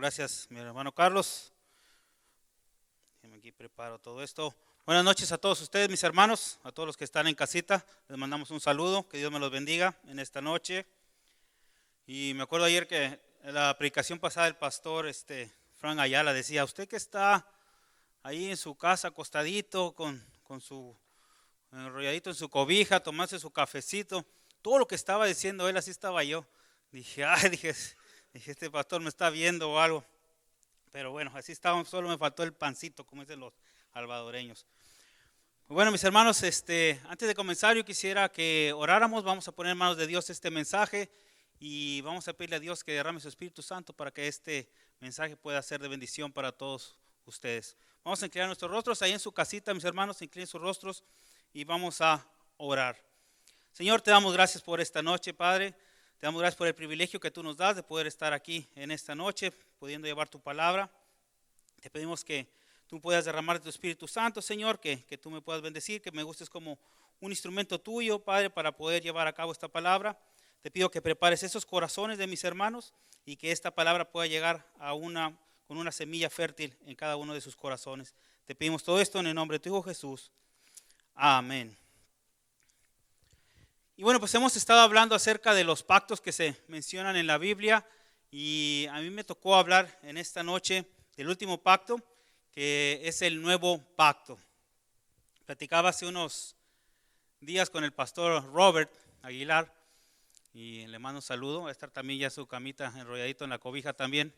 Gracias, mi hermano Carlos. Aquí preparo todo esto. Buenas noches a todos ustedes, mis hermanos, a todos los que están en casita. Les mandamos un saludo, que Dios me los bendiga en esta noche. Y me acuerdo ayer que en la predicación pasada el pastor Frank Ayala decía: usted que está ahí en su casa acostadito con su enrolladito en su cobija, tomándose su cafecito, todo lo que estaba diciendo él, así estaba yo. Dije, este pastor me está viendo o algo. Pero bueno, así estaba, solo me faltó el pancito, como dicen los salvadoreños. Bueno, mis hermanos, antes de comenzar yo quisiera que oráramos. Vamos a poner en manos de Dios este mensaje y vamos a pedirle a Dios que derrame su Espíritu Santo para que este mensaje pueda ser de bendición para todos ustedes. Vamos a inclinar nuestros rostros ahí en su casita, mis hermanos, inclinen sus rostros y vamos a orar. Señor, te damos gracias por esta noche, Padre. Te damos gracias por el privilegio que tú nos das de poder estar aquí en esta noche, pudiendo llevar tu palabra. Te pedimos que tú puedas derramar tu Espíritu Santo, Señor, que tú me puedas bendecir, que me gustes como un instrumento tuyo, Padre, para poder llevar a cabo esta palabra. Te pido que prepares esos corazones de mis hermanos y que esta palabra pueda llegar con una semilla fértil en cada uno de sus corazones. Te pedimos todo esto en el nombre de tu Hijo Jesús. Amén. Y bueno, pues hemos estado hablando acerca de los pactos que se mencionan en la Biblia y a mí me tocó hablar en esta noche del último pacto, que es el nuevo pacto. Platicaba hace unos días con el pastor Robert Aguilar y le mando un saludo. Va a estar también ya su camita enrolladito en la cobija también.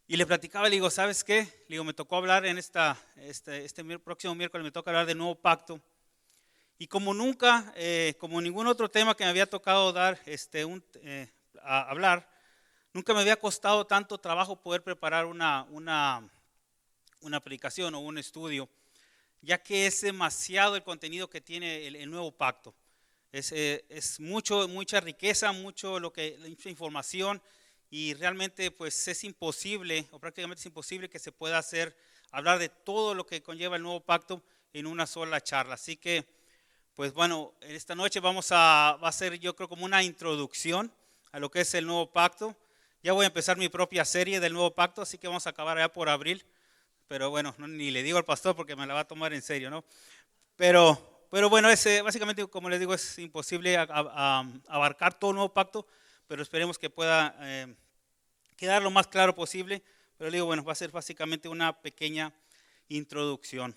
Y le platicaba, le digo, ¿sabes qué? Le digo, me tocó hablar en este próximo miércoles, me toca hablar del nuevo pacto. Y como nunca, como ningún otro tema que me había tocado dar, hablar, nunca me había costado tanto trabajo poder preparar una predicación o un estudio, ya que es demasiado el contenido que tiene el nuevo pacto. Es mucha riqueza, mucha información, y realmente pues es imposible, o prácticamente es imposible que se pueda hablar de todo lo que conlleva el nuevo pacto en una sola charla. Así que pues bueno, esta noche va a ser, yo creo, como una introducción a lo que es el nuevo pacto. Ya voy a empezar mi propia serie del nuevo pacto, así que vamos a acabar allá por abril. Pero bueno, ni le digo al pastor porque me la va a tomar en serio, ¿no? Pero bueno, básicamente, como les digo, es imposible abarcar todo el nuevo pacto, pero esperemos que pueda quedar lo más claro posible. Pero digo, bueno, va a ser básicamente una pequeña introducción.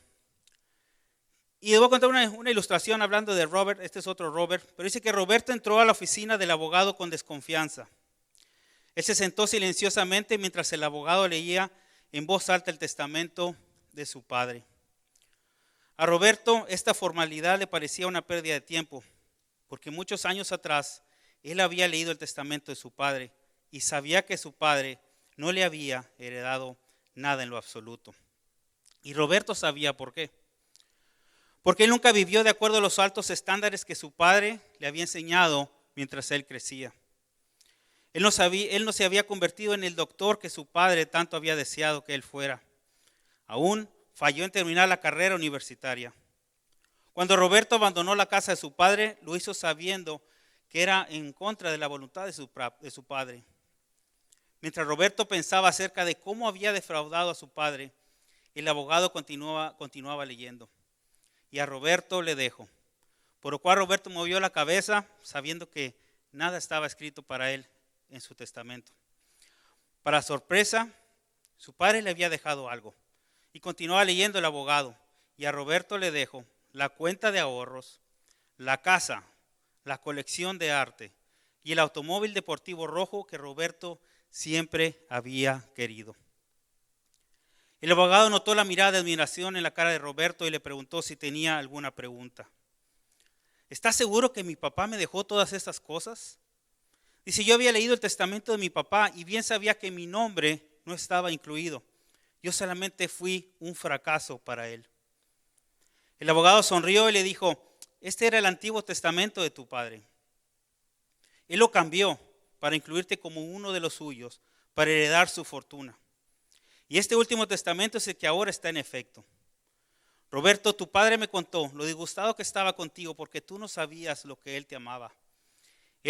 Y les voy a contar una ilustración hablando de Robert. Este es otro Robert, pero dice que Roberto entró a la oficina del abogado con desconfianza. Él se sentó silenciosamente mientras el abogado leía en voz alta el testamento de su padre. A Roberto esta formalidad le parecía una pérdida de tiempo, porque muchos años atrás él había leído el testamento de su padre y sabía que su padre no le había heredado nada en lo absoluto. Y Roberto sabía por qué. Porque él nunca vivió de acuerdo a los altos estándares que su padre le había enseñado mientras él crecía. Él no se había convertido en el doctor que su padre tanto había deseado que él fuera. Aún falló en terminar la carrera universitaria. Cuando Roberto abandonó la casa de su padre, lo hizo sabiendo que era en contra de la voluntad de su padre. Mientras Roberto pensaba acerca de cómo había defraudado a su padre, el abogado continuaba leyendo. Y a Roberto le dejó, por lo cual Roberto movió la cabeza sabiendo que nada estaba escrito para él en su testamento. Para sorpresa, su padre le había dejado algo y continuaba leyendo el abogado. Y a Roberto le dejó la cuenta de ahorros, la casa, la colección de arte y el automóvil deportivo rojo que Roberto siempre había querido. El abogado notó la mirada de admiración en la cara de Roberto y le preguntó si tenía alguna pregunta. ¿Estás seguro que mi papá me dejó todas estas cosas? Dice, yo había leído el testamento de mi papá y bien sabía que mi nombre no estaba incluido. Yo solamente fui un fracaso para él. El abogado sonrió y le dijo, este era el antiguo testamento de tu padre. Él lo cambió para incluirte como uno de los suyos, para heredar su fortuna. Y este último testamento es el que ahora está en efecto. Roberto, tu padre me contó lo disgustado que estaba contigo porque tú no sabías lo que él te amaba.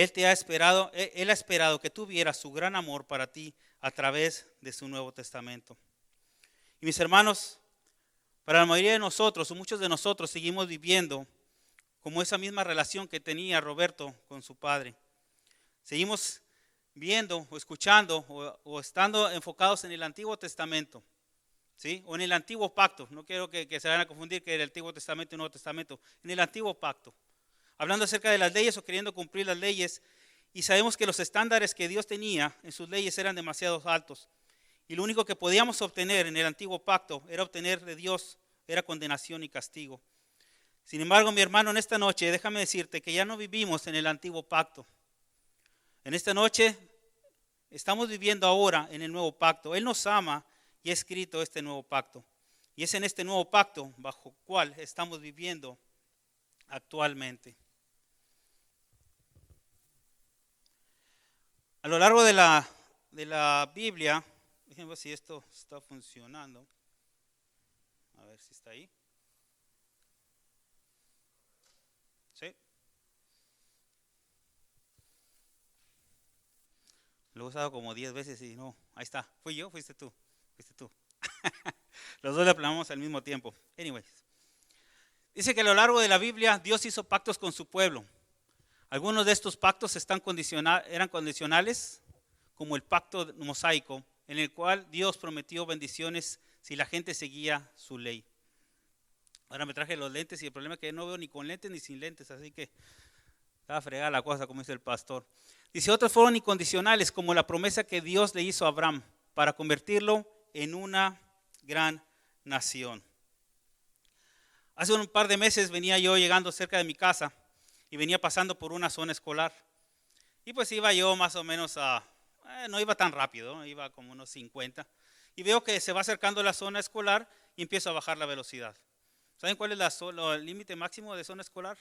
Él ha esperado que tú vieras su gran amor para ti a través de su Nuevo Testamento. Y mis hermanos, para la mayoría de nosotros, o muchos de nosotros, seguimos viviendo como esa misma relación que tenía Roberto con su padre. Seguimos viendo o escuchando o estando enfocados en el Antiguo Testamento, ¿sí? O en el Antiguo Pacto. No quiero que se vayan a confundir que era el Antiguo Testamento y el Nuevo Testamento. En el Antiguo Pacto. Hablando acerca de las leyes o queriendo cumplir las leyes. Y sabemos que los estándares que Dios tenía en sus leyes eran demasiado altos. Y lo único que podíamos obtener en el Antiguo Pacto era obtener de Dios, era condenación y castigo. Sin embargo, mi hermano, en esta noche, déjame decirte que ya no vivimos en el Antiguo Pacto. En esta noche estamos viviendo ahora en el Nuevo Pacto. Él nos ama y ha escrito este Nuevo Pacto. Y es en este Nuevo Pacto bajo el cual estamos viviendo actualmente. A lo largo de la Biblia, déjenme ver si esto está funcionando. A ver si está ahí. ¿Sí? Lo he usado como 10 veces y no, ahí está. ¿Fui yo? ¿Fuiste tú? Fuiste tú. Los dos le hablamos al mismo tiempo. Anyways. Dice que a lo largo de la Biblia Dios hizo pactos con su pueblo. Algunos de estos pactos eran condicionales, como el pacto mosaico, en el cual Dios prometió bendiciones si la gente seguía su ley. Ahora me traje los lentes y el problema es que no veo ni con lentes ni sin lentes, así que estaba fregada la cosa, como dice el pastor. Dice, otros fueron incondicionales, como la promesa que Dios le hizo a Abraham para convertirlo en una gran nación. Hace un par de meses venía yo llegando cerca de mi casa y venía pasando por una zona escolar. Y pues iba yo más o menos no iba tan rápido, ¿no? Iba como unos 50. Y veo que se va acercando la zona escolar y empiezo a bajar la velocidad. ¿Saben cuál es el límite máximo de zona escolar?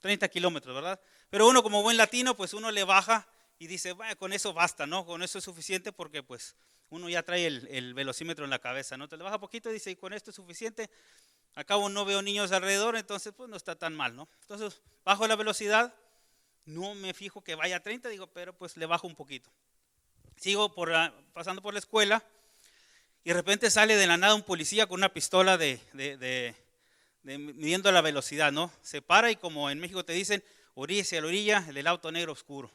30 kilómetros, ¿verdad? Pero uno como buen latino, pues uno le baja y dice, bueno, con eso basta, ¿no? Con eso es suficiente porque pues uno ya trae el velocímetro en la cabeza, ¿no? Te le baja poquito y dice, y con esto es suficiente. Al cabo no veo niños alrededor, entonces pues no está tan mal, ¿no? Entonces bajo la velocidad, no me fijo que vaya a 30, digo, pero pues le bajo un poquito. Sigo pasando por la escuela y de repente sale de la nada un policía con una pistola midiendo la velocidad, ¿no? Se para y como en México te dicen, oríllese a la orilla, el del auto negro oscuro.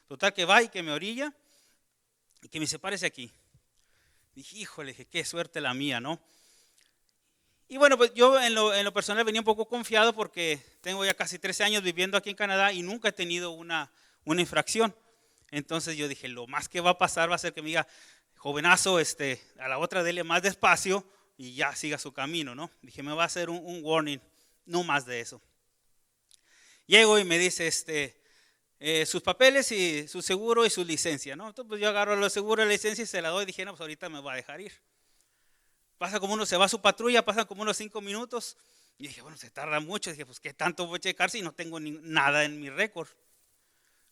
Total que va y que me orilla y que me dice, párese aquí. Dije, híjole, qué suerte la mía, ¿no? Y bueno, pues yo en lo personal venía un poco confiado porque tengo ya casi 13 años viviendo aquí en Canadá y nunca he tenido una infracción. Entonces yo dije, lo más que va a pasar va a ser que me diga, jovenazo, a la otra dele más despacio y ya siga su camino, ¿no? Dije, me va a hacer un warning, no más de eso. Llego y me dice, sus papeles y su seguro y su licencia, ¿no? Entonces pues yo agarro los seguros y la licencia y se la doy. Dije, no, pues ahorita me va a dejar ir. Pasa como se va a su patrulla, pasan como unos 5 minutos. Y dije, bueno, se tarda mucho. Dije, pues, ¿qué tanto voy a checar si no tengo nada en mi récord?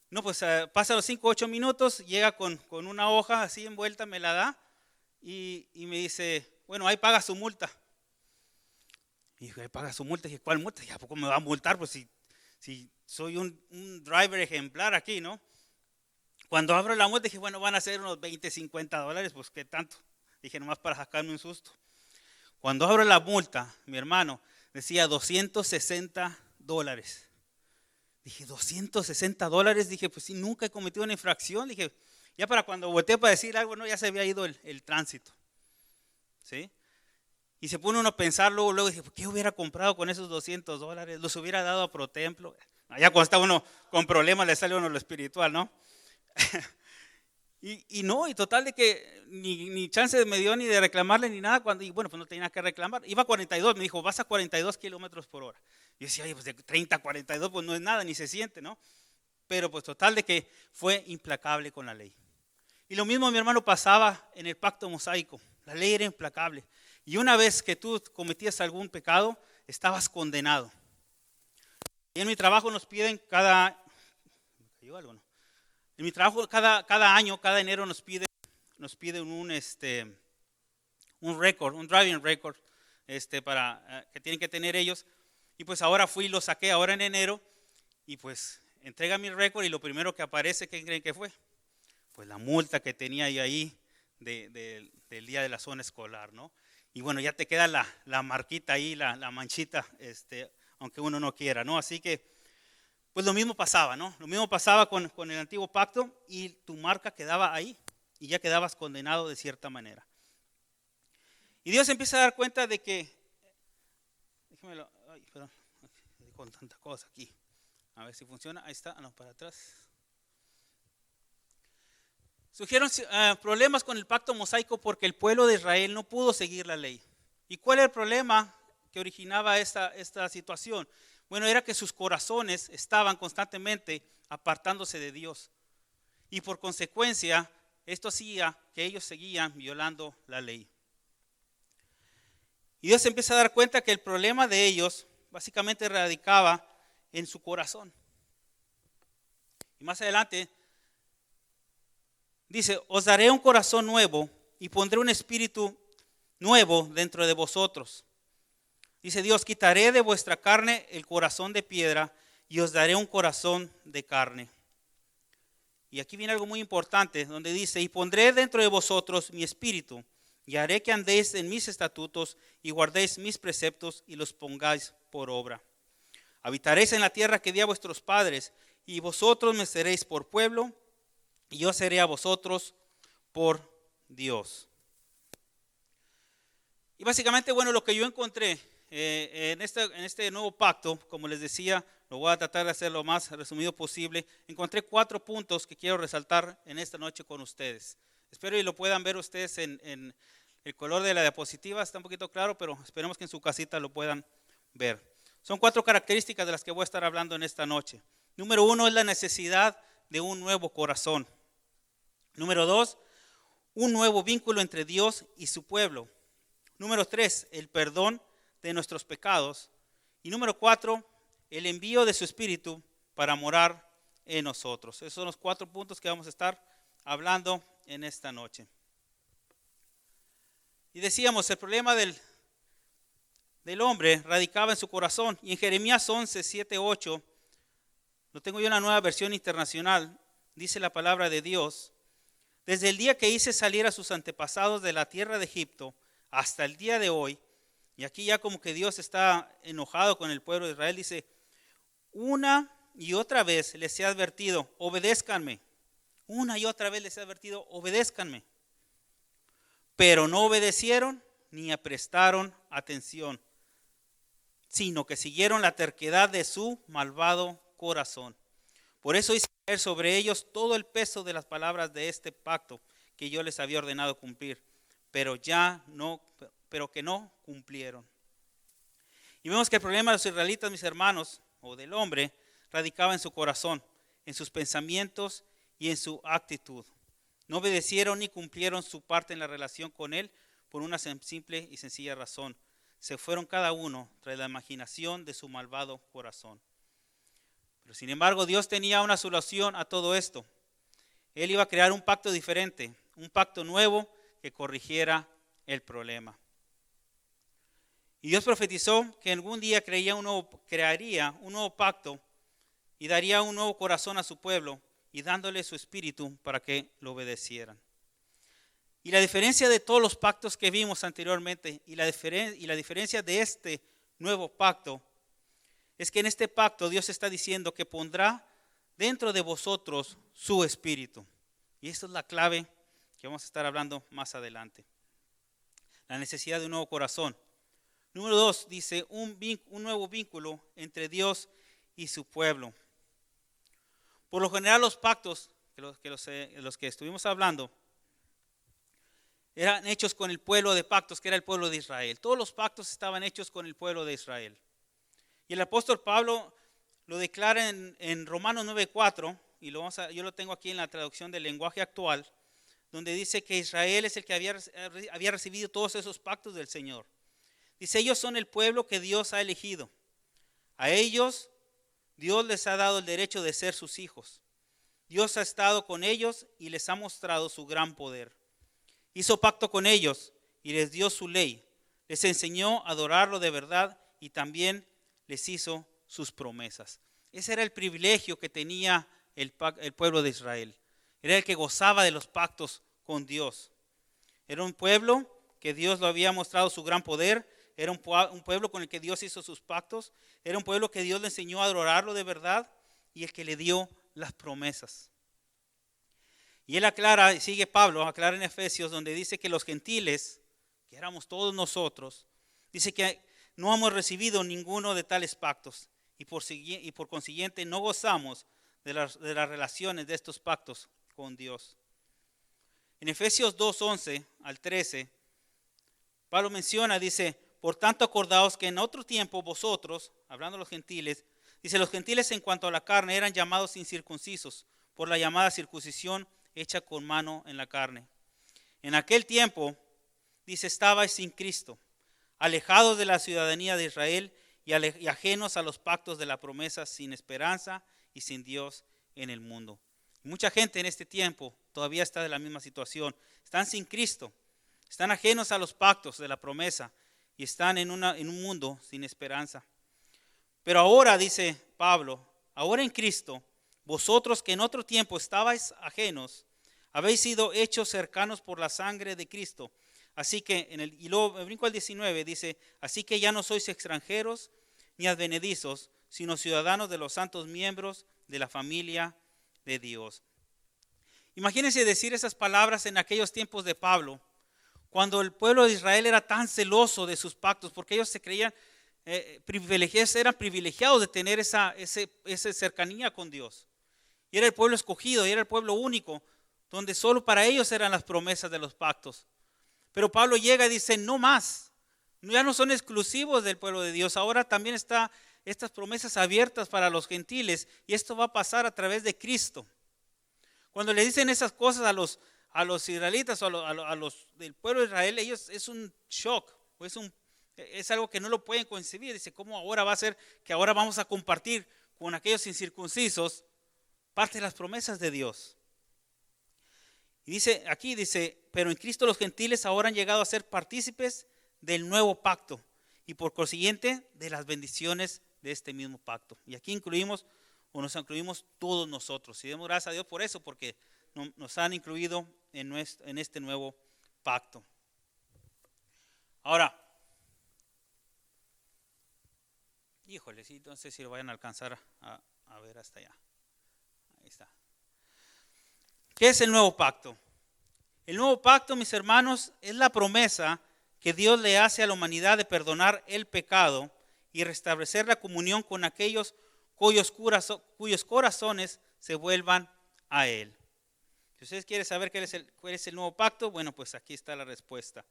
No, pues pasa los 5 o 8 minutos, llega con una hoja así envuelta, me la da y me dice, bueno, ahí paga su multa. Y dije, ahí paga su multa. Y dije, ¿cuál multa? ¿Y a poco me va a multar? Pues si soy un driver ejemplar aquí, ¿no? Cuando abro la multa dije, bueno, van a ser unos $20, $50, pues, ¿qué tanto? Dije, nomás para sacarme un susto. Cuando abro la multa, mi hermano, decía $260. Dije, $260. Dije, pues si nunca he cometido una infracción. Dije, ya para cuando volteé para decir algo, no, ya se había ido el tránsito. ¿Sí? Y se pone uno a pensar, luego dije, ¿qué hubiera comprado con esos $200? Los hubiera dado a ProTemplo. Allá cuando está uno con problemas le sale uno lo espiritual, ¿no? Y no, y total de que ni chance me dio ni de reclamarle ni nada. Y bueno, pues no tenía nada que reclamar. Iba a 42, me dijo, vas a 42 kilómetros por hora. Yo decía, oye, pues de 30 a 42, pues no es nada, ni se siente, ¿no? Pero pues total de que fue implacable con la ley. Y lo mismo mi hermano pasaba en el pacto mosaico. La ley era implacable. Y una vez que tú cometías algún pecado, estabas condenado. Y en mi trabajo nos piden ¿me cayó algo, no? En mi trabajo cada año, cada enero nos piden un récord, un driving record, para que tienen que tener ellos. Y pues ahora fui y lo saqué ahora en enero y pues entrega mi récord y lo primero que aparece, ¿qué creen que fue? Pues la multa que tenía yo ahí del día de la zona escolar, ¿no? Y bueno, ya te queda la marquita ahí, la manchita, aunque uno no quiera, ¿no? Así que, pues lo mismo pasaba, ¿no? Lo mismo pasaba con el antiguo pacto y tu marca quedaba ahí y ya quedabas condenado de cierta manera. Y Dios empieza a dar cuenta de que, déjamelo, ay, perdón, con tanta cosa aquí, a ver si funciona, ahí está, no, para atrás. Surgieron problemas con el pacto mosaico porque el pueblo de Israel no pudo seguir la ley. ¿Y cuál era el problema que originaba esta situación? Bueno, era que sus corazones estaban constantemente apartándose de Dios. Y por consecuencia, esto hacía que ellos seguían violando la ley. Y Dios empieza a dar cuenta que el problema de ellos básicamente radicaba en su corazón. Y más adelante dice, os daré un corazón nuevo y pondré un espíritu nuevo dentro de vosotros. Dice Dios, quitaré de vuestra carne el corazón de piedra y os daré un corazón de carne. Y aquí viene algo muy importante, donde dice, y pondré dentro de vosotros mi espíritu, y haré que andéis en mis estatutos y guardéis mis preceptos y los pongáis por obra. Habitaréis en la tierra que di a vuestros padres, y vosotros me seréis por pueblo, y yo seré a vosotros por Dios. Y básicamente, bueno, lo que yo encontré en este nuevo pacto, como les decía, lo voy a tratar de hacer lo más resumido posible. Encontré 4 puntos que quiero resaltar en esta noche con ustedes. Espero y lo puedan ver ustedes en el color de la diapositiva, está un poquito claro, pero esperemos que en su casita lo puedan ver. Son 4 características de las que voy a estar hablando en esta noche. Número 1 es la necesidad de un nuevo corazón. Número 2, un nuevo vínculo entre Dios y su pueblo. Número 3, el perdón de nuestros pecados. Y número 4, el envío de su Espíritu para morar en nosotros. Esos son los 4 puntos que vamos a estar hablando en esta noche. Y decíamos, el problema del hombre radicaba en su corazón. Y en Jeremías 11, 7, 8, lo tengo yo en la Nueva Versión Internacional, dice la palabra de Dios, desde el día que hice salir a sus antepasados de la tierra de Egipto hasta el día de hoy, y aquí ya como que Dios está enojado con el pueblo de Israel, dice, una y otra vez les he advertido, obedézcanme. Una y otra vez les he advertido, obedézcanme. Pero no obedecieron ni prestaron atención, sino que siguieron la terquedad de su malvado corazón. Por eso hice caer sobre ellos todo el peso de las palabras de este pacto que yo les había ordenado cumplir, pero que no cumplieron. Y vemos que el problema de los israelitas, mis hermanos, o del hombre, radicaba en su corazón, en sus pensamientos y en su actitud. No obedecieron ni cumplieron su parte en la relación con él por una simple y sencilla razón. Se fueron cada uno tras la imaginación de su malvado corazón. Pero sin embargo, Dios tenía una solución a todo esto. Él iba a crear un pacto diferente, un pacto nuevo que corrigiera el problema. Y Dios profetizó que algún día crearía un nuevo pacto y daría un nuevo corazón a su pueblo y dándole su espíritu para que lo obedecieran. Y la diferencia de todos los pactos que vimos anteriormente y la diferencia de este nuevo pacto es que en este pacto Dios está diciendo que pondrá dentro de vosotros su espíritu. Y esta es la clave que vamos a estar hablando más adelante. La necesidad de un nuevo corazón. Número 2, dice un nuevo vínculo entre Dios y su pueblo. Por lo general los pactos, los que estuvimos hablando, eran hechos con el pueblo de pactos, que era el pueblo de Israel. Todos los pactos estaban hechos con el pueblo de Israel. Y el apóstol Pablo lo declara en Romanos 9:4, y yo lo tengo aquí en la traducción del lenguaje actual, donde dice que Israel es el que había recibido todos esos pactos del Señor. Dice, ellos son el pueblo que Dios ha elegido. A ellos Dios les ha dado el derecho de ser sus hijos. Dios ha estado con ellos y les ha mostrado su gran poder. Hizo pacto con ellos y les dio su ley. Les enseñó a adorarlo de verdad y también les hizo sus promesas. Ese era el privilegio que tenía el pueblo de Israel. Era el que gozaba de los pactos con Dios. Era un pueblo que Dios lo había mostrado su gran poder. Era un pueblo con el que Dios hizo sus pactos. Era un pueblo que Dios le enseñó a adorarlo de verdad y el que le dio las promesas. Y él aclara, sigue Pablo, aclara en Efesios, donde dice que los gentiles, que éramos todos nosotros, dice que no hemos recibido ninguno de tales pactos y por consiguiente no gozamos de las relaciones de estos pactos con Dios. En Efesios 2:11 al 13, Pablo menciona, dice, por tanto acordaos que en otro tiempo vosotros, hablando de los gentiles, dice, los gentiles en cuanto a la carne eran llamados incircuncisos por la llamada circuncisión hecha con mano en la carne. En aquel tiempo, dice, estabais sin Cristo, alejados de la ciudadanía de Israel y ajenos a los pactos de la promesa, sin esperanza y sin Dios en el mundo. Mucha gente en este tiempo todavía está en la misma situación. Están sin Cristo, están ajenos a los pactos de la promesa y están en un mundo sin esperanza. Pero ahora, dice Pablo, ahora en Cristo, vosotros que en otro tiempo estabais ajenos, habéis sido hechos cercanos por la sangre de Cristo. Así que, y luego me brinco al 19, dice, así que ya no sois extranjeros ni advenedizos, sino ciudadanos de los santos miembros de la familia de Dios. Imagínense decir esas palabras en aquellos tiempos de Pablo, cuando el pueblo de Israel era tan celoso de sus pactos, porque ellos se creían privilegiados, eran privilegiados de tener esa cercanía con Dios. Y era el pueblo escogido, y era el pueblo único, donde solo para ellos eran las promesas de los pactos. Pero Pablo llega y dice, no más, ya no son exclusivos del pueblo de Dios, ahora también están estas promesas abiertas para los gentiles, y esto va a pasar a través de Cristo. Cuando le dicen esas cosas a los israelitas o a los del pueblo de Israel, ellos es un shock, o es algo que no lo pueden concebir. Dice, ¿cómo ahora va a ser que ahora vamos a compartir con aquellos incircuncisos parte de las promesas de Dios? Y dice, aquí dice, pero en Cristo los gentiles ahora han llegado a ser partícipes del nuevo pacto y por consiguiente de las bendiciones de este mismo pacto. Y aquí nos incluimos todos nosotros. Y demos gracias a Dios por eso, porque nos han incluido en este nuevo pacto. Ahora, híjole, sí, no sé si lo vayan a alcanzar a ver hasta allá. Ahí está. ¿Qué es el nuevo pacto? El nuevo pacto, mis hermanos, es la promesa que Dios le hace a la humanidad de perdonar el pecado y restablecer la comunión con aquellos cuyos corazones se vuelvan a Él. Si ustedes quieren saber cuál es el nuevo pacto, bueno, pues aquí está la respuesta.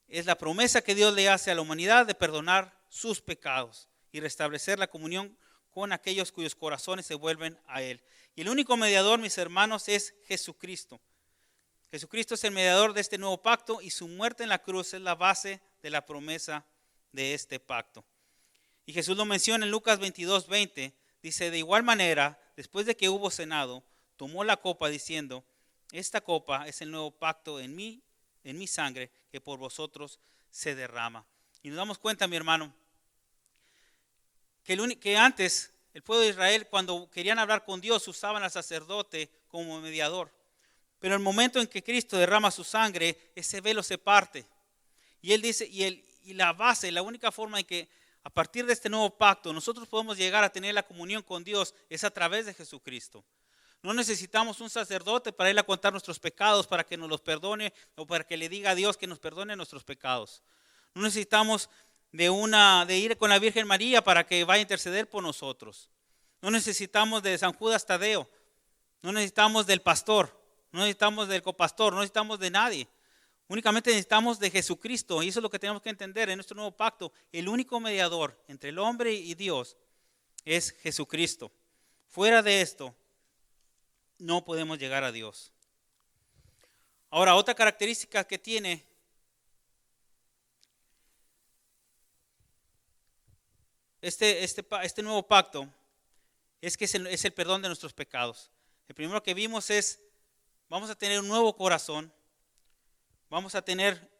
Es la promesa que Dios le hace a la humanidad de perdonar sus pecados y restablecer la comunión con aquellos cuyos corazones se vuelven a Él. Y el único mediador, mis hermanos, es Jesucristo. Jesucristo es el mediador de este nuevo pacto y su muerte en la cruz es la base de la promesa de este pacto. Y Jesús lo menciona en Lucas 22:20, dice, de igual manera, después de que hubo cenado, tomó la copa diciendo, esta copa es el nuevo pacto en mi sangre que por vosotros se derrama. Y nos damos cuenta, mi hermano, que antes el pueblo de Israel, cuando querían hablar con Dios, usaban al sacerdote como mediador. Pero en el momento en que Cristo derrama su sangre, ese velo se parte. Y Él dice, la única forma en que a partir de este nuevo pacto nosotros podemos llegar a tener la comunión con Dios es a través de Jesucristo. No necesitamos un sacerdote para ir a contar nuestros pecados, para que nos los perdone o para que le diga a Dios que nos perdone nuestros pecados. No necesitamos de ir con la Virgen María para que vaya a interceder por nosotros. No necesitamos de San Judas Tadeo. No necesitamos del pastor. No necesitamos del copastor. No necesitamos de nadie. Únicamente necesitamos de Jesucristo. Y eso es lo que tenemos que entender en nuestro nuevo pacto. El único mediador entre el hombre y Dios es Jesucristo. Fuera de esto, no podemos llegar a Dios. Ahora, otra característica que tiene este nuevo pacto es que es el perdón de nuestros pecados. El primero que vimos es, vamos a tener un nuevo corazón, vamos a tener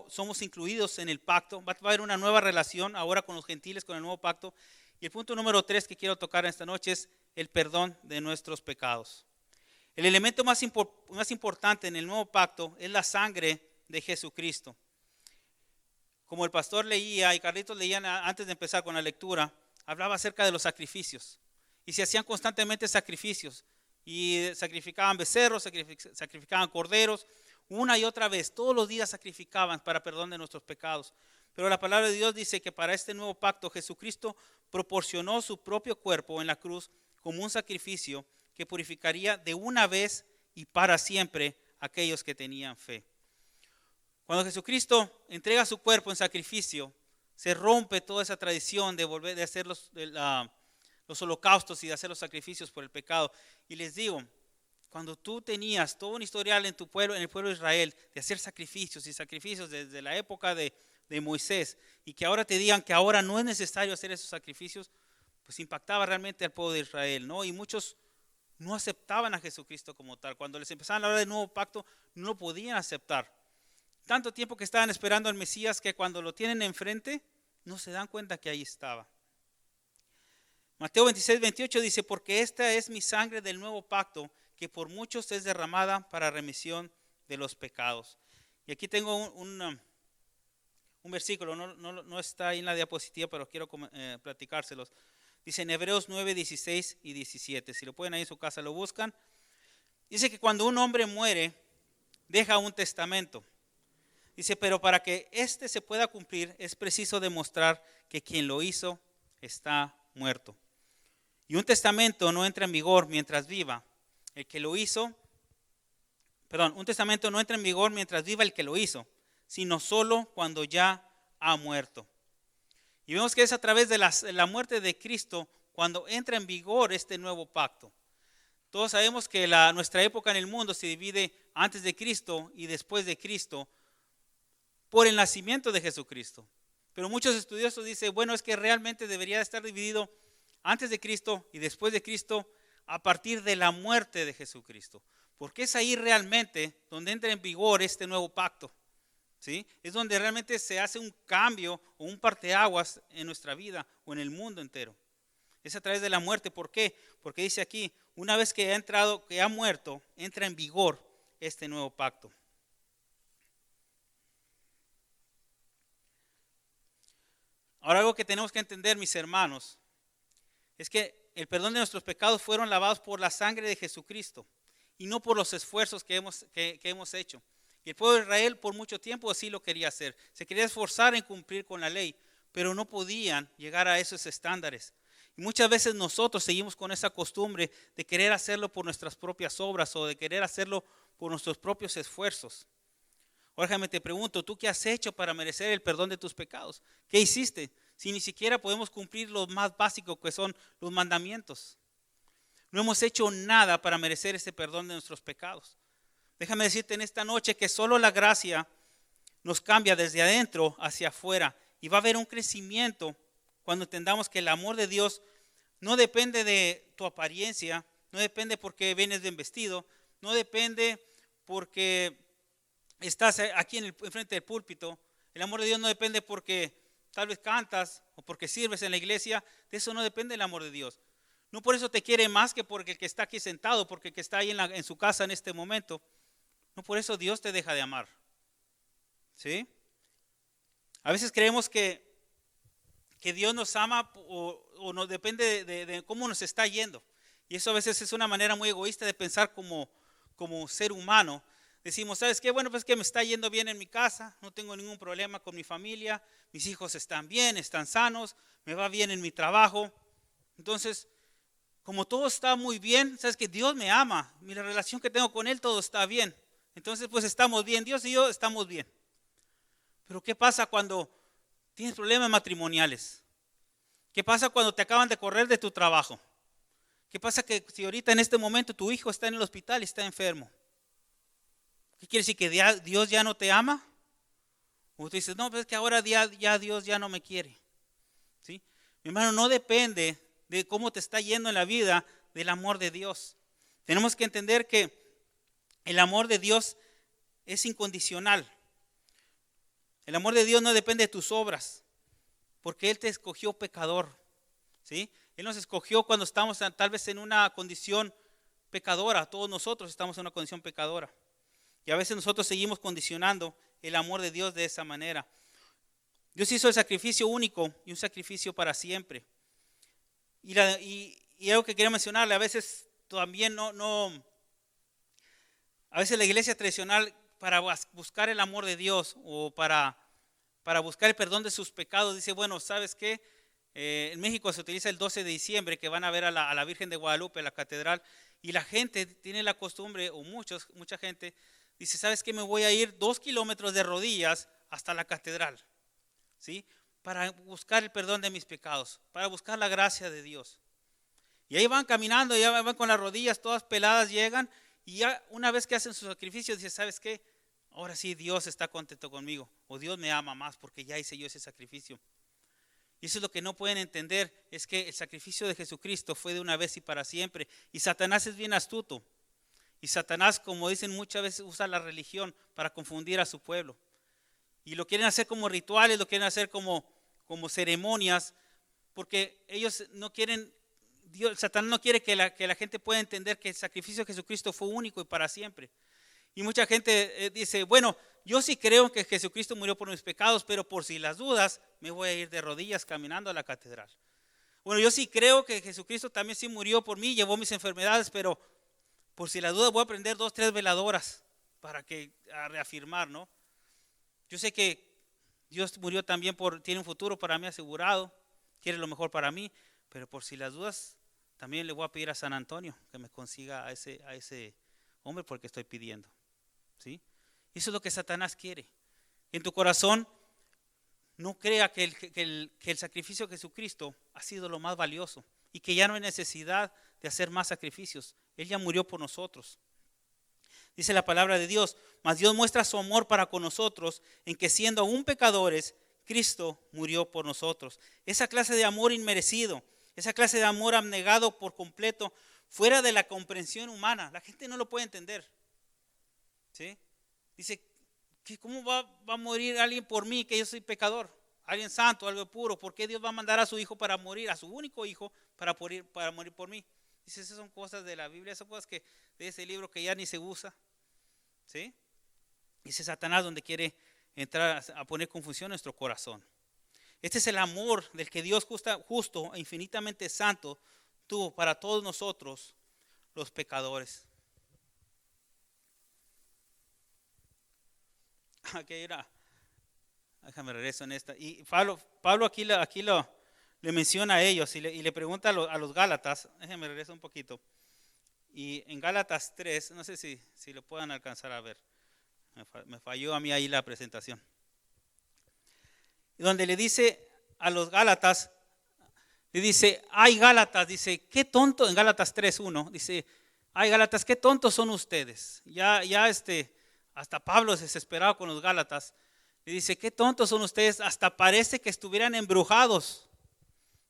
somos incluidos en el pacto, va a haber una nueva relación ahora con los gentiles, con el nuevo pacto, Y el punto número 3 que quiero tocar esta noche es el perdón de nuestros pecados. El elemento más importante en el nuevo pacto es la sangre de Jesucristo. Como el pastor leía y Carlitos leían antes de empezar con la lectura, hablaba acerca de los sacrificios. Y se hacían constantemente sacrificios. Y sacrificaban becerros, sacrificaban corderos, una y otra vez. Todos los días sacrificaban para perdón de nuestros pecados. Pero la palabra de Dios dice que para este nuevo pacto Jesucristo proporcionó su propio cuerpo en la cruz como un sacrificio que purificaría de una vez y para siempre a aquellos que tenían fe. Cuando Jesucristo entrega su cuerpo en sacrificio, se rompe toda esa tradición de volver de hacer los holocaustos y de hacer los sacrificios por el pecado. Y les digo, cuando tú tenías todo un historial en tu pueblo, en el pueblo de Israel, de hacer sacrificios y sacrificios desde la época de Moisés, y que ahora te digan que ahora no es necesario hacer esos sacrificios, pues impactaba realmente al pueblo de Israel, ¿no? Y muchos no aceptaban a Jesucristo como tal. Cuando les empezaban a hablar del nuevo pacto, no lo podían aceptar. Tanto tiempo que estaban esperando al Mesías que cuando lo tienen enfrente, no se dan cuenta que ahí estaba. Mateo 26:28 dice, porque esta es mi sangre del nuevo pacto, que por muchos es derramada para remisión de los pecados. Y aquí tengo un versículo, no está ahí en la diapositiva, pero quiero platicárselos. Dice en Hebreos 9:16 y 17. Si lo pueden ahí en su casa, lo buscan. Dice que cuando un hombre muere, deja un testamento. Dice, pero para que éste se pueda cumplir, es preciso demostrar que quien lo hizo está muerto. Y un testamento no entra en vigor mientras viva el que lo hizo. Un testamento no entra en vigor mientras viva el que lo hizo, sino solo cuando ya ha muerto. Y vemos que es a través de la muerte de Cristo cuando entra en vigor este nuevo pacto. Todos sabemos que nuestra época en el mundo se divide antes de Cristo y después de Cristo por el nacimiento de Jesucristo. Pero muchos estudiosos dicen, bueno, es que realmente debería estar dividido antes de Cristo y después de Cristo a partir de la muerte de Jesucristo. Porque es ahí realmente donde entra en vigor este nuevo pacto. ¿Sí? Es donde realmente se hace un cambio o un parteaguas en nuestra vida o en el mundo entero. Es a través de la muerte. ¿Por qué? Porque dice aquí, una vez que ha muerto, entra en vigor este nuevo pacto. Ahora algo que tenemos que entender, mis hermanos, es que el perdón de nuestros pecados fueron lavados por la sangre de Jesucristo y no por los esfuerzos que hemos hecho. Y el pueblo de Israel por mucho tiempo así lo quería hacer. Se quería esforzar en cumplir con la ley, pero no podían llegar a esos estándares. Y muchas veces nosotros seguimos con esa costumbre de querer hacerlo por nuestras propias obras o de querer hacerlo por nuestros propios esfuerzos. Ahora déjame te pregunto, ¿tú qué has hecho para merecer el perdón de tus pecados? ¿Qué hiciste? Si ni siquiera podemos cumplir lo más básico que son los mandamientos. No hemos hecho nada para merecer ese perdón de nuestros pecados. Déjame decirte en esta noche que solo la gracia nos cambia desde adentro hacia afuera y va a haber un crecimiento cuando entendamos que el amor de Dios no depende de tu apariencia, no depende porque vienes bien vestido, no depende porque estás aquí enfrente del púlpito. El amor de Dios no depende porque tal vez cantas o porque sirves en la iglesia. De eso no depende el amor de Dios. No por eso te quiere más que porque el que está aquí sentado, porque el que está ahí en su casa en este momento. No por eso Dios te deja de amar. ¿Sí? A veces creemos que Dios nos ama o nos depende de cómo nos está yendo. Y eso a veces es una manera muy egoísta de pensar como ser humano. Decimos, ¿sabes qué? Bueno, pues que me está yendo bien en mi casa, no tengo ningún problema con mi familia, mis hijos están bien, están sanos, me va bien en mi trabajo. Entonces, como todo está muy bien, ¿sabes que Dios me ama? La relación que tengo con Él, todo está bien. Entonces, pues estamos bien, Dios y yo estamos bien. Pero ¿qué pasa cuando tienes problemas matrimoniales? ¿Qué pasa cuando te acaban de correr de tu trabajo? ¿Qué pasa que si ahorita en este momento tu hijo está en el hospital y está enfermo? ¿Qué quiere decir? ¿Que Dios ya no te ama? O tú dices, no, pues es que ahora ya Dios ya no me quiere. ¿Sí? Mi hermano, no depende de cómo te está yendo en la vida del amor de Dios. Tenemos que entender que el amor de Dios es incondicional. El amor de Dios no depende de tus obras, porque Él te escogió pecador. ¿sí? Él nos escogió cuando estamos tal vez en una condición pecadora. Todos nosotros estamos en una condición pecadora. Y a veces nosotros seguimos condicionando el amor de Dios de esa manera. Dios hizo el sacrificio único y un sacrificio para siempre. Y algo que quería mencionarle, a veces también a veces la iglesia tradicional, para buscar el amor de Dios o para buscar el perdón de sus pecados, dice, bueno, ¿sabes qué? En México se utiliza el 12 de diciembre que van a ver a la Virgen de Guadalupe, la catedral, y la gente tiene la costumbre, o mucha gente, dice, ¿sabes qué? Me voy a ir 2 kilómetros de rodillas hasta la catedral, ¿sí? Para buscar el perdón de mis pecados, para buscar la gracia de Dios. Y ahí van caminando, ya van con las rodillas todas peladas, llegan, y ya una vez que hacen su sacrificio, dice, ¿sabes qué? Ahora sí Dios está contento conmigo, o Dios me ama más porque ya hice yo ese sacrificio. Y eso es lo que no pueden entender, es que el sacrificio de Jesucristo fue de una vez y para siempre. Y Satanás es bien astuto. Y Satanás, como dicen muchas veces, usa la religión para confundir a su pueblo. Y lo quieren hacer como rituales, lo quieren hacer como ceremonias, porque ellos no quieren, Satanás no quiere que la gente pueda entender que el sacrificio de Jesucristo fue único y para siempre. Y mucha gente dice, bueno, yo sí creo que Jesucristo murió por mis pecados, pero por si las dudas, me voy a ir de rodillas caminando a la catedral. Bueno, yo sí creo que Jesucristo también sí murió por mí, llevó mis enfermedades, pero por si las dudas voy a prender 2, 3 veladoras para reafirmar, ¿no? Yo sé que Dios murió también tiene un futuro para mí asegurado, quiere lo mejor para mí, pero por si las dudas, también le voy a pedir a San Antonio que me consiga a ese hombre porque estoy pidiendo, ¿sí? Eso es lo que Satanás quiere. En tu corazón, no crea que el sacrificio de Jesucristo ha sido lo más valioso y que ya no hay necesidad de hacer más sacrificios. Él ya murió por nosotros. Dice la palabra de Dios, mas Dios muestra su amor para con nosotros en que siendo aún pecadores, Cristo murió por nosotros. Esa clase de amor inmerecido, esa clase de amor abnegado por completo, fuera de la comprensión humana. La gente no lo puede entender, ¿sí? Dice, ¿cómo va a morir alguien por mí que yo soy pecador? Alguien santo, algo puro. ¿Por qué Dios va a mandar a su hijo para morir, a su único hijo para morir por mí? Dice, esas son cosas de la Biblia, son cosas de ese libro que ya ni se usa, ¿sí? Dice Satanás donde quiere entrar a poner confusión en nuestro corazón. Este es el amor del que Dios justo e infinitamente santo tuvo para todos nosotros los pecadores. Aquí era, déjame regreso en esta. Y Pablo aquí le menciona a ellos y le pregunta a los Gálatas, déjame regreso un poquito. Y en Gálatas 3, no sé si lo puedan alcanzar a ver, me falló a mí ahí la presentación. Donde le dice a los Gálatas, le dice, ay Gálatas, dice, qué tonto, en Gálatas 3:1, dice, ay Gálatas, qué tontos son ustedes. Hasta Pablo se desesperaba con los Gálatas. Le dice, qué tontos son ustedes, hasta parece que estuvieran embrujados,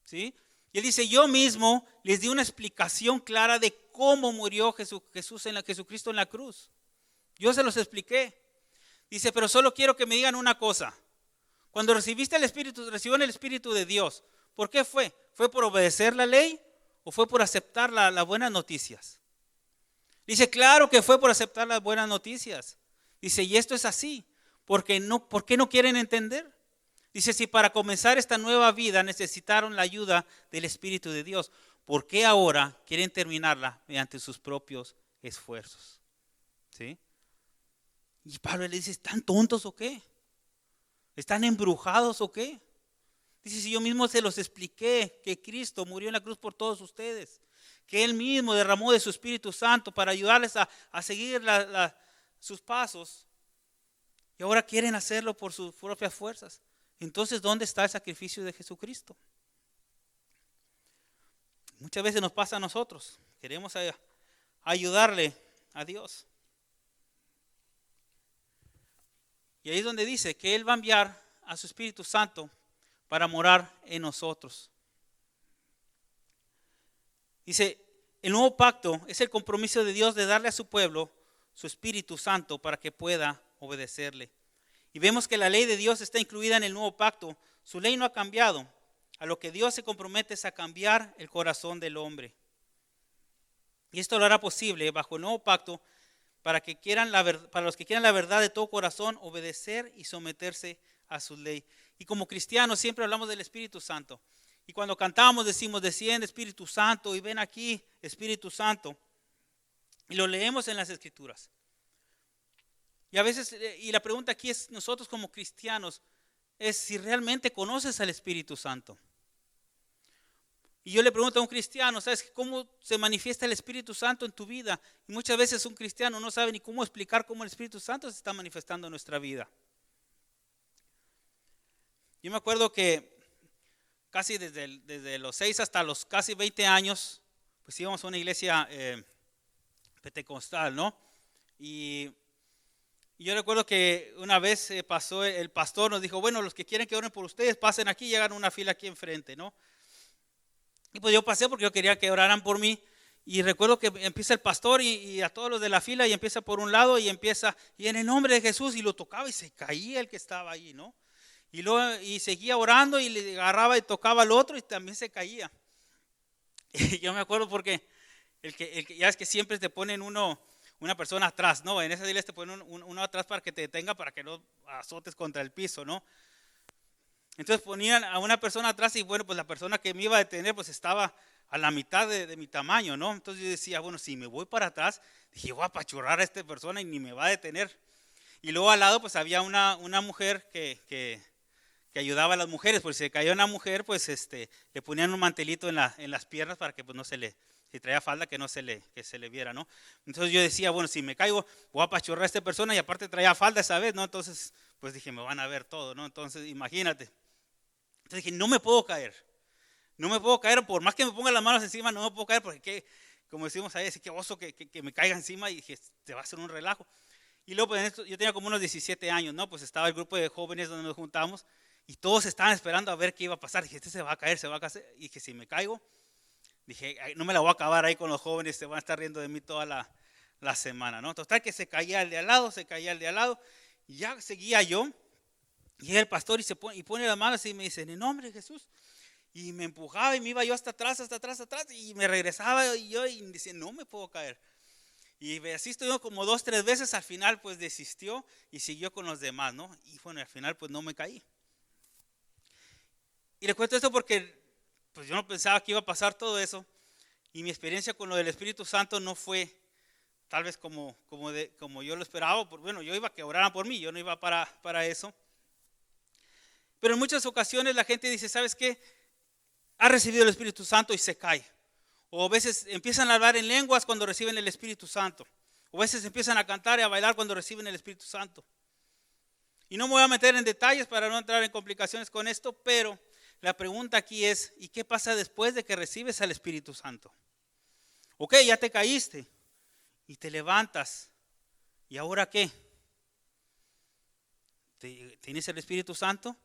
¿sí? Y él dice, yo mismo les di una explicación clara de cómo murió Jesucristo en la cruz. Yo se los expliqué. Dice, pero solo quiero que me digan una cosa. Cuando recibieron el Espíritu de Dios, ¿por qué fue? ¿Fue por obedecer la ley o fue por aceptar las buenas noticias? Dice, claro que fue por aceptar las buenas noticias. Dice, y esto es así, ¿por qué no quieren entender? Dice, si para comenzar esta nueva vida necesitaron la ayuda del Espíritu de Dios, ¿por qué ahora quieren terminarla mediante sus propios esfuerzos? ¿Sí? Y Pablo le dice, ¿están tontos o qué? ¿Están embrujados o qué? Dice, si yo mismo se los expliqué que Cristo murió en la cruz por todos ustedes, que Él mismo derramó de su Espíritu Santo para ayudarles a seguir sus pasos, y ahora quieren hacerlo por sus propias fuerzas. Entonces, ¿dónde está el sacrificio de Jesucristo? Muchas veces nos pasa a nosotros, queremos ayudarle a Dios. Y ahí es donde dice que Él va a enviar a su Espíritu Santo para morar en nosotros. Dice, el nuevo pacto es el compromiso de Dios de darle a su pueblo su Espíritu Santo para que pueda obedecerle. Y vemos que la ley de Dios está incluida en el nuevo pacto. Su ley no ha cambiado. a lo que Dios se compromete es a cambiar el corazón del hombre. Y esto lo hará posible bajo el nuevo pacto para los que quieran la verdad de todo corazón, obedecer y someterse a su ley. Y como cristianos siempre hablamos del Espíritu Santo. Y cuando cantamos decimos, desciende Espíritu Santo y ven aquí Espíritu Santo. Y lo leemos en las Escrituras. Y a veces, y la pregunta aquí es, nosotros como cristianos, es si realmente conoces al Espíritu Santo. Y yo le pregunto a un cristiano, ¿sabes cómo se manifiesta el Espíritu Santo en tu vida? Y muchas veces un cristiano no sabe ni cómo explicar cómo el Espíritu Santo se está manifestando en nuestra vida. Yo me acuerdo que casi desde los 6 hasta los casi 20 años, pues íbamos a una iglesia pentecostal, ¿no? Y yo recuerdo que una vez pasó el pastor, nos dijo, bueno, los que quieren que oren por ustedes, pasen aquí y hagan una fila aquí enfrente, ¿no? Y pues yo pasé porque yo quería que oraran por mí. Y recuerdo que empieza el pastor y a todos los de la fila y empieza por un lado y empieza, y en el nombre de Jesús, y lo tocaba y se caía el que estaba ahí, ¿no? Y seguía orando y le agarraba y tocaba al otro y también se caía. Y yo me acuerdo porque ya es que siempre te ponen una persona atrás, ¿no? En esa iglesia te ponen uno atrás para que te detenga, para que no azotes contra el piso, ¿no? Entonces ponían a una persona atrás y bueno, pues la persona que me iba a detener pues estaba a la mitad de mi tamaño, ¿no? Entonces yo decía, bueno, si me voy para atrás, dije, voy a apachurrar a esta persona y ni me va a detener. Y luego al lado pues había una mujer que ayudaba a las mujeres, porque si se caía una mujer, pues le ponían un mantelito en las piernas para que pues no si traía falda, que se le viera, ¿no? Entonces yo decía, bueno, si me caigo, voy a apachurrar a esta persona y aparte traía falda esa vez, ¿no? Entonces, pues dije, me van a ver todo, ¿no? Entonces, imagínate. Entonces dije, no me puedo caer, por más que me ponga las manos encima, no me puedo caer, porque como decimos ahí, es que oso que me caiga encima y dije, te va a hacer un relajo. Y luego, pues, yo tenía como unos 17 años, ¿no? Pues estaba el grupo de jóvenes donde nos juntamos y todos estaban esperando a ver qué iba a pasar. Dije, se va a caer, Y dije, si me caigo, dije, no me la voy a acabar ahí con los jóvenes, se van a estar riendo de mí toda la semana, ¿no? Total que se caía el de al lado, y ya seguía yo. Llega el pastor y pone las manos y me dice, en el nombre de Jesús. Y me empujaba y me iba yo hasta atrás, y me regresaba y decía, no me puedo caer. Y así estuvo como 2, 3 veces, al final pues desistió y siguió con los demás, ¿no? Y bueno, al final pues no me caí. Y le cuento esto porque pues yo no pensaba que iba a pasar todo eso. Y mi experiencia con lo del Espíritu Santo no fue tal vez como yo lo esperaba. Bueno, yo iba a que oraran por mí, yo no iba para eso. Pero en muchas ocasiones la gente dice, ¿sabes qué? Ha recibido el Espíritu Santo y se cae. O a veces empiezan a hablar en lenguas cuando reciben el Espíritu Santo. O a veces empiezan a cantar y a bailar cuando reciben el Espíritu Santo. Y no me voy a meter en detalles para no entrar en complicaciones con esto, pero la pregunta aquí es, ¿y qué pasa después de que recibes al Espíritu Santo? Ok, ya te caíste y te levantas. ¿Y ahora qué? ¿Tienes el Espíritu Santo?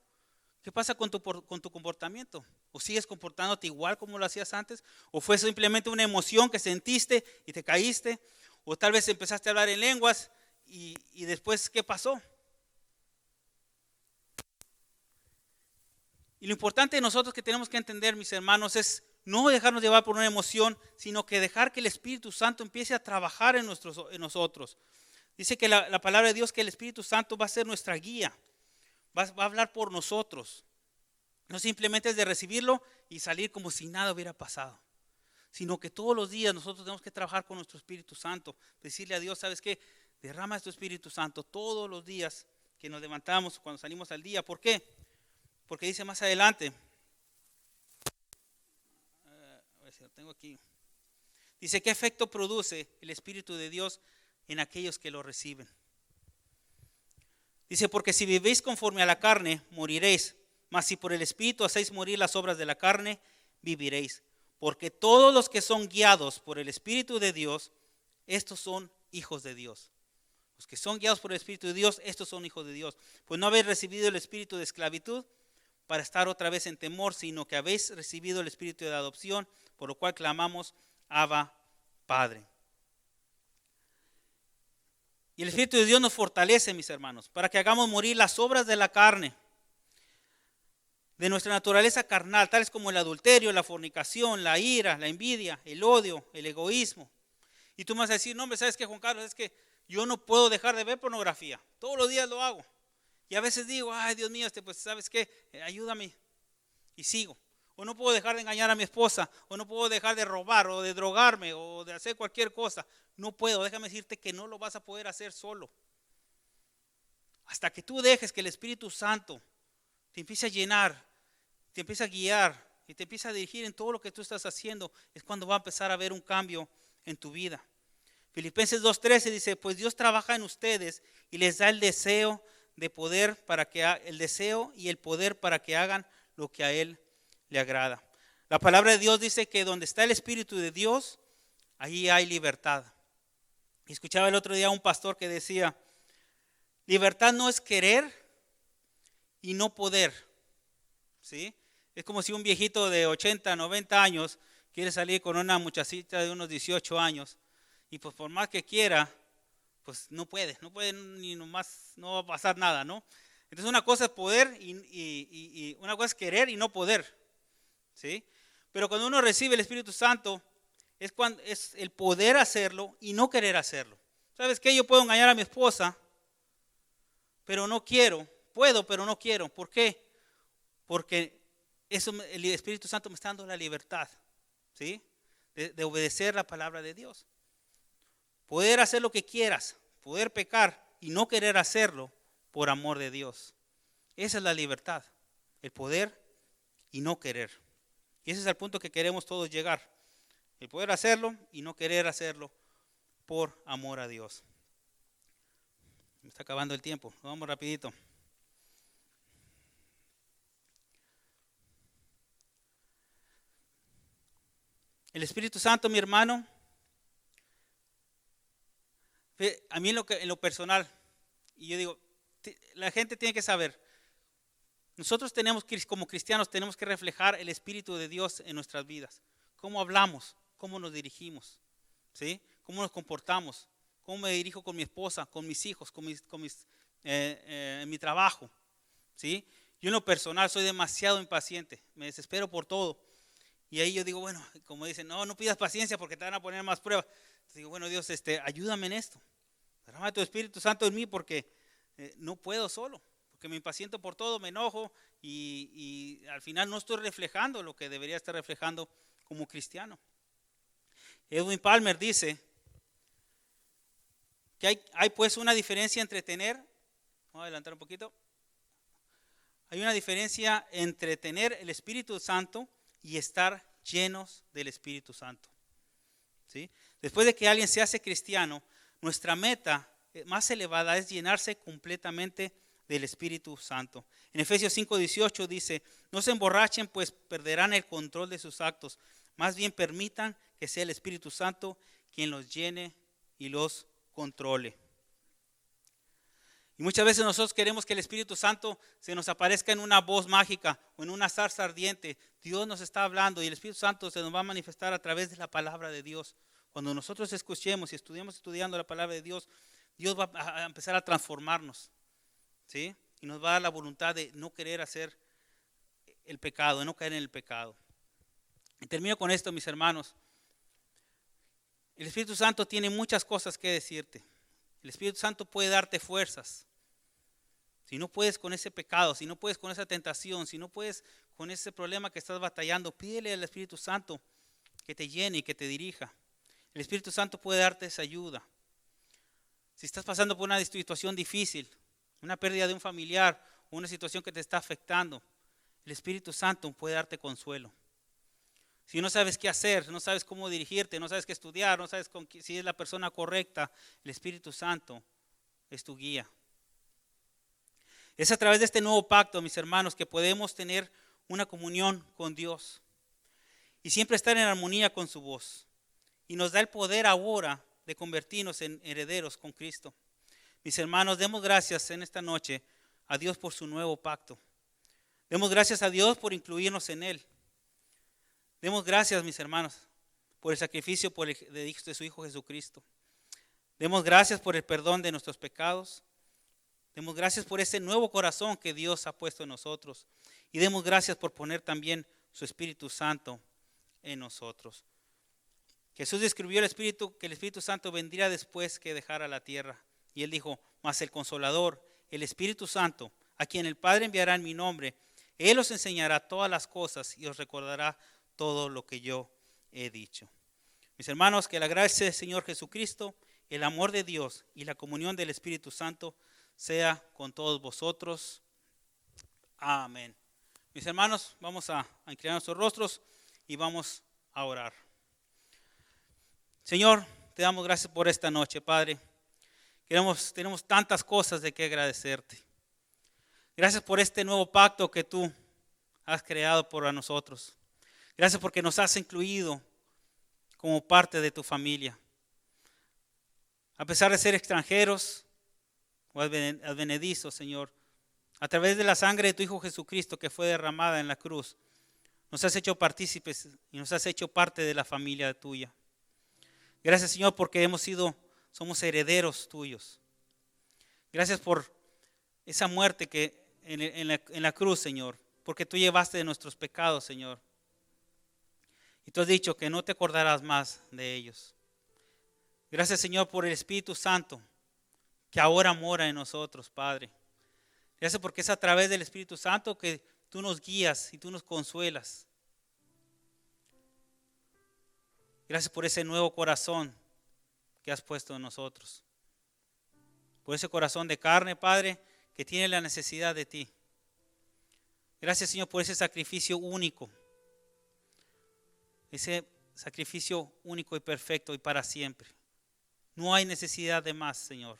¿Qué pasa con tu comportamiento? ¿O sigues comportándote igual como lo hacías antes? ¿O fue simplemente una emoción que sentiste y te caíste? ¿O tal vez empezaste a hablar en lenguas y después qué pasó? Y lo importante de nosotros que tenemos que entender, mis hermanos, es no dejarnos llevar por una emoción, sino que dejar que el Espíritu Santo empiece a trabajar en nosotros. Dice que la palabra de Dios, que el Espíritu Santo va a ser nuestra guía. Va a hablar por nosotros. No simplemente es de recibirlo y salir como si nada hubiera pasado, sino que todos los días nosotros tenemos que trabajar con nuestro Espíritu Santo. Decirle a Dios, ¿sabes qué? Derrama tu Espíritu Santo todos los días que nos levantamos, cuando salimos al día. ¿Por qué? Porque dice más adelante, a ver si lo tengo aquí. Dice, ¿qué efecto produce el Espíritu de Dios en aquellos que lo reciben? Dice, porque si vivís conforme a la carne, moriréis. Mas si por el Espíritu hacéis morir las obras de la carne, viviréis. Porque todos los que son guiados por el Espíritu de Dios, estos son hijos de Dios. Los que son guiados por el Espíritu de Dios, estos son hijos de Dios. Pues no habéis recibido el espíritu de esclavitud para estar otra vez en temor, sino que habéis recibido el espíritu de adopción, por lo cual clamamos, Abba, Padre. Y el Espíritu de Dios nos fortalece, mis hermanos, para que hagamos morir las obras de la carne. de nuestra naturaleza carnal, tales como el adulterio, la fornicación, la ira, la envidia, el odio, el egoísmo. Y tú me vas a decir, no, hombre, ¿sabes qué, Juan Carlos? Es que yo no puedo dejar de ver pornografía. Todos los días lo hago. Y a veces digo, ay, Dios mío, pues, ¿sabes qué? Ayúdame. Y sigo. O no puedo dejar de engañar a mi esposa, o no puedo dejar de robar, o de drogarme, o de hacer cualquier cosa. No puedo, déjame decirte que no lo vas a poder hacer solo. Hasta que tú dejes que el Espíritu Santo te empiece a llenar, te empiece a guiar y te empiece a dirigir en todo lo que tú estás haciendo, es cuando va a empezar a haber un cambio en tu vida. Filipenses 2:13 dice, pues Dios trabaja en ustedes y les da el deseo de poder el deseo y el poder para que hagan lo que a Él le agrada. La palabra de Dios dice que donde está el Espíritu de Dios, ahí hay libertad. Y escuchaba el otro día a un pastor que decía, libertad no es querer y no poder, ¿sí? Es como si un viejito de 80, 90 años quiere salir con una muchachita de unos 18 años y pues por más que quiera, pues no puede ni nomás, no va a pasar nada, ¿no? Entonces una cosa es poder y una cosa es querer y no poder, ¿sí? Pero cuando uno recibe el Espíritu Santo es el poder hacerlo y no querer hacerlo. ¿Sabes qué? Yo puedo engañar a mi esposa, pero no quiero. Puedo, pero no quiero. ¿Por qué? Porque el Espíritu Santo me está dando la libertad, ¿sí? De obedecer la palabra de Dios. Poder hacer lo que quieras, poder pecar y no querer hacerlo por amor de Dios. Esa es la libertad, el poder y no querer. Y ese es el punto que queremos todos llegar. El poder hacerlo y no querer hacerlo por amor a Dios. Me está acabando el tiempo, vamos rapidito. El Espíritu Santo, mi hermano, a mí en lo personal, y yo digo, la gente tiene que saber, nosotros como cristianos tenemos que reflejar el Espíritu de Dios en nuestras vidas. Cómo hablamos, cómo nos dirigimos, ¿sí? Cómo nos comportamos, cómo me dirijo con mi esposa, con mis hijos, en mi trabajo, ¿sí? Yo en lo personal soy demasiado impaciente, me desespero por todo. Y ahí yo digo, bueno, como dicen, no pidas paciencia porque te van a poner más pruebas. Entonces digo, bueno, Dios, ayúdame en esto. Derrama tu Espíritu Santo en mí porque no puedo solo. Porque me impaciento por todo, me enojo y al final no estoy reflejando lo que debería estar reflejando como cristiano. Edwin Palmer dice que hay pues una diferencia entre tener, vamos a adelantar un poquito, hay una diferencia entre tener el Espíritu Santo y estar llenos del Espíritu Santo, ¿sí? Después de que alguien se hace cristiano, nuestra meta más elevada es llenarse completamente del Espíritu Santo. En Efesios 5:18 dice, no se emborrachen pues perderán el control de sus actos, más bien permitan que sea el Espíritu Santo quien los llene y los controle. Y muchas veces nosotros queremos que el Espíritu Santo se nos aparezca en una voz mágica o en una zarza ardiente. Dios nos está hablando y el Espíritu Santo se nos va a manifestar a través de la palabra de Dios. Cuando nosotros escuchemos y estudiando la palabra de Dios, Dios va a empezar a transformarnos, ¿sí? Y nos va a dar la voluntad de no querer hacer el pecado, de no caer en el pecado. Y termino con esto, mis hermanos. El Espíritu Santo tiene muchas cosas que decirte. El Espíritu Santo puede darte fuerzas. Si no puedes con ese pecado, si no puedes con esa tentación, si no puedes con ese problema que estás batallando, pídele al Espíritu Santo que te llene y que te dirija. El Espíritu Santo puede darte esa ayuda. Si estás pasando por una situación difícil, una pérdida de un familiar, una situación que te está afectando, el Espíritu Santo puede darte consuelo. Si no sabes qué hacer, no sabes cómo dirigirte, no sabes qué estudiar, no sabes si es la persona correcta, el Espíritu Santo es tu guía. Es a través de este nuevo pacto, mis hermanos, que podemos tener una comunión con Dios y siempre estar en armonía con su voz. Y nos da el poder ahora de convertirnos en herederos con Cristo. Mis hermanos, demos gracias en esta noche a Dios por su nuevo pacto. Demos gracias a Dios por incluirnos en él. Demos gracias, mis hermanos, por el sacrificio de su Hijo Jesucristo. Demos gracias por el perdón de nuestros pecados. Demos gracias por ese nuevo corazón que Dios ha puesto en nosotros. Y demos gracias por poner también su Espíritu Santo en nosotros. Jesús describió que el Espíritu Santo vendría después que dejara la tierra. Y Él dijo, mas el Consolador, el Espíritu Santo, a quien el Padre enviará en mi nombre, Él os enseñará todas las cosas y os recordará todo lo que yo he dicho. Mis hermanos, que la gracia del Señor Jesucristo, el amor de Dios y la comunión del Espíritu Santo sea con todos vosotros. Amén. Mis hermanos, vamos a inclinar nuestros rostros y vamos a orar. Señor, te damos gracias por esta noche, Padre. Tenemos tantas cosas de qué agradecerte. Gracias por este nuevo pacto que tú has creado por nosotros. Gracias porque nos has incluido como parte de tu familia. A pesar de ser extranjeros o advenedizos, Señor, a través de la sangre de tu Hijo Jesucristo que fue derramada en la cruz, nos has hecho partícipes y nos has hecho parte de la familia tuya. Gracias, Señor, porque somos herederos tuyos. Gracias por esa muerte que en la cruz, Señor, porque tú llevaste de nuestros pecados, Señor. Y tú has dicho que no te acordarás más de ellos. Gracias, Señor, por el Espíritu Santo que ahora mora en nosotros, Padre. Gracias porque es a través del Espíritu Santo que tú nos guías y tú nos consuelas. Gracias por ese nuevo corazón que has puesto en nosotros. Por ese corazón de carne, Padre, que tiene la necesidad de ti. Gracias, Señor, por ese sacrificio único. Ese sacrificio único y perfecto y para siempre. No hay necesidad de más, Señor.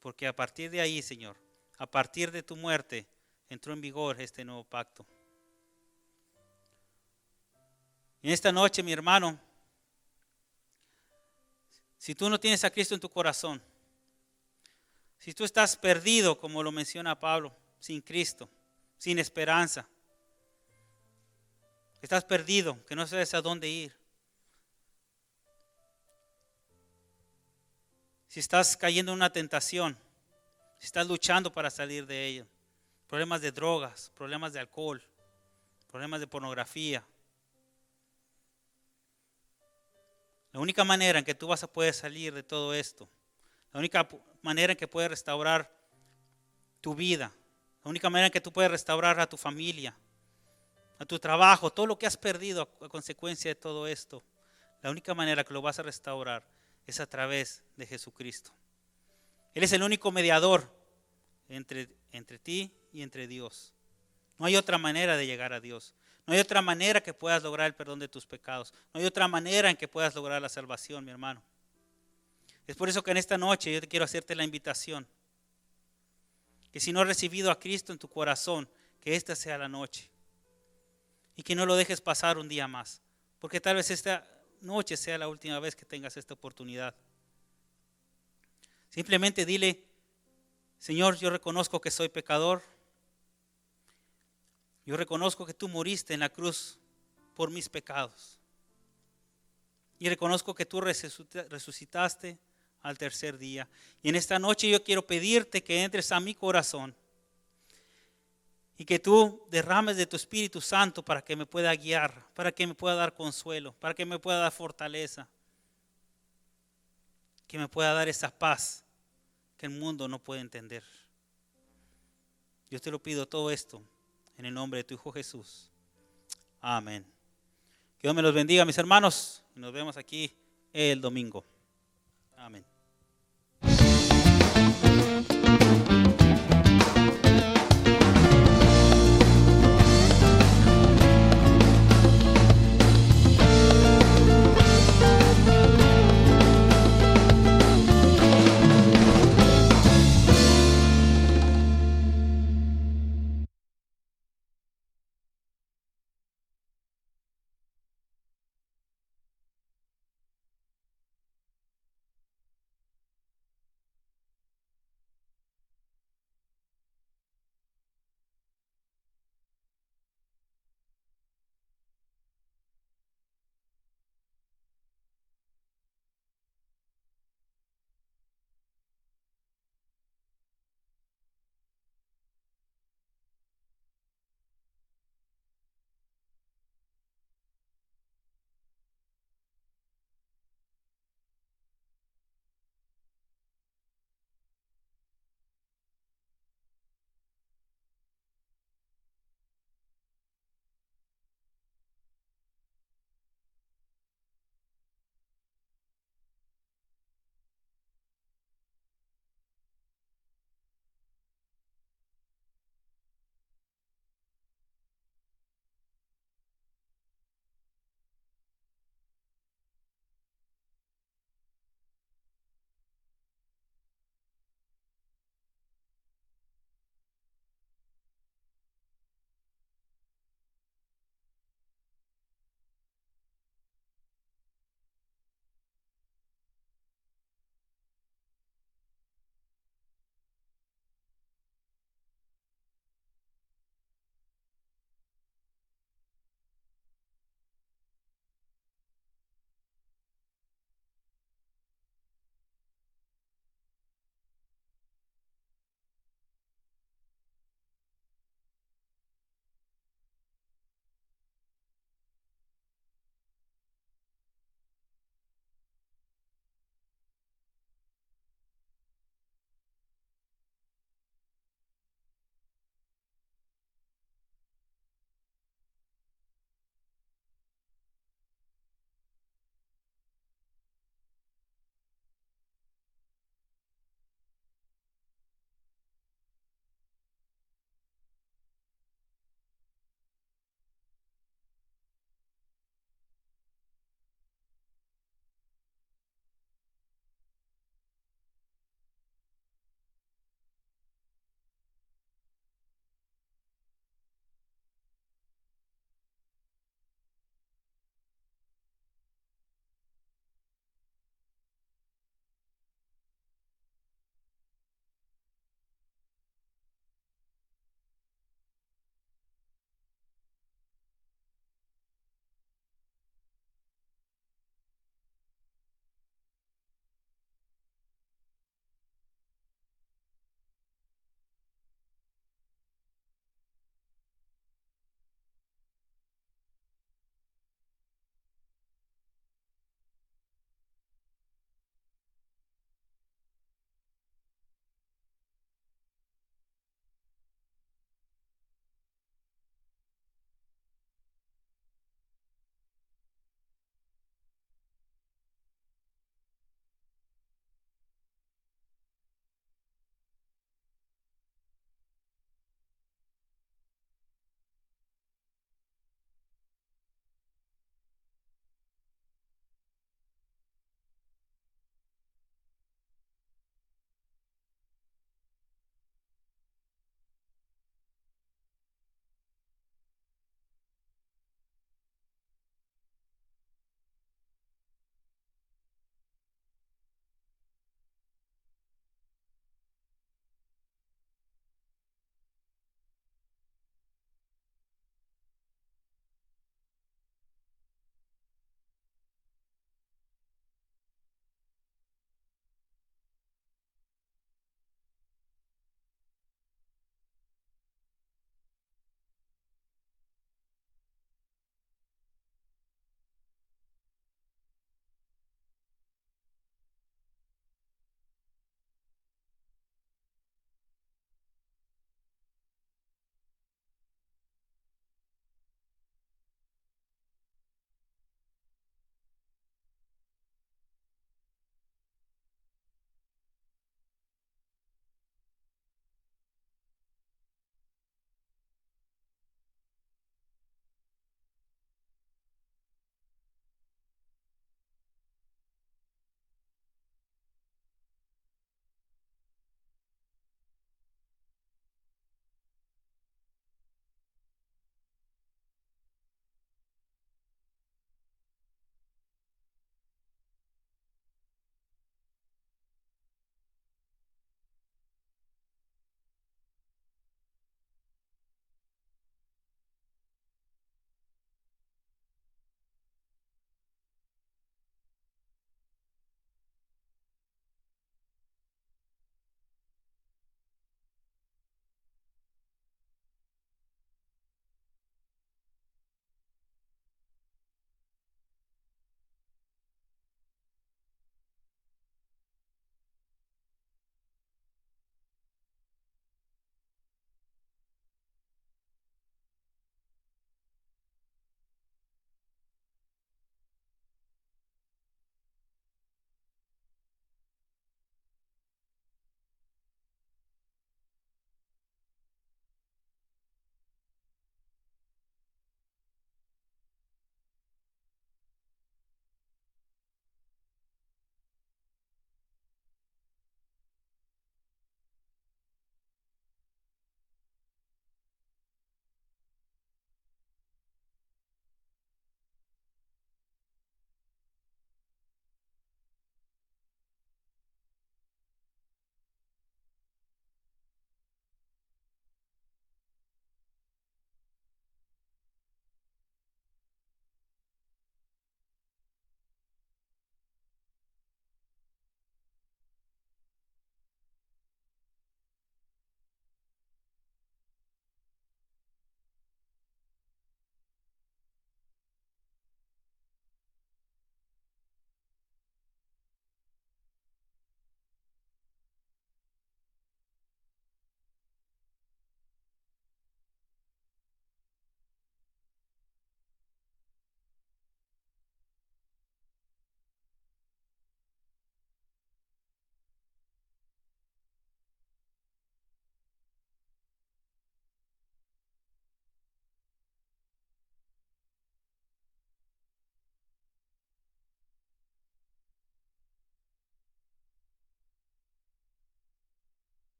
Porque a partir de ahí, Señor, a partir de tu muerte, entró en vigor este nuevo pacto. En esta noche, mi hermano, si tú no tienes a Cristo en tu corazón, si tú estás perdido, como lo menciona Pablo, sin Cristo, sin esperanza, estás perdido, que no sabes a dónde ir. Si estás cayendo en una tentación, si estás luchando para salir de ella, problemas de drogas, problemas de alcohol, problemas de pornografía. La única manera en que tú vas a poder salir de todo esto, la única manera en que puedes restaurar tu vida, la única manera en que tú puedes restaurar a tu familia, a tu trabajo, todo lo que has perdido a consecuencia de todo esto, la única manera que lo vas a restaurar es a través de Jesucristo. Él es el único mediador entre ti y entre Dios. No hay otra manera de llegar a Dios. No hay otra manera que puedas lograr el perdón de tus pecados. No hay otra manera en que puedas lograr la salvación, mi hermano. Es por eso que en esta noche yo te quiero hacerte la invitación. Que si no has recibido a Cristo en tu corazón, que esta sea la noche. Y que no lo dejes pasar un día más. Porque tal vez esta noche sea la última vez que tengas esta oportunidad. Simplemente dile, Señor, yo reconozco que soy pecador. Yo reconozco que tú moriste en la cruz por mis pecados. Y reconozco que tú resucitaste al tercer día. Y en esta noche yo quiero pedirte que entres a mi corazón y que tú derrames de tu Espíritu Santo para que me pueda guiar, para que me pueda dar consuelo, para que me pueda dar fortaleza, que me pueda dar esa paz que el mundo no puede entender. Yo te lo pido todo esto en el nombre de tu Hijo Jesús. Amén. Que Dios me los bendiga, mis hermanos. Y nos vemos aquí el domingo. Amén.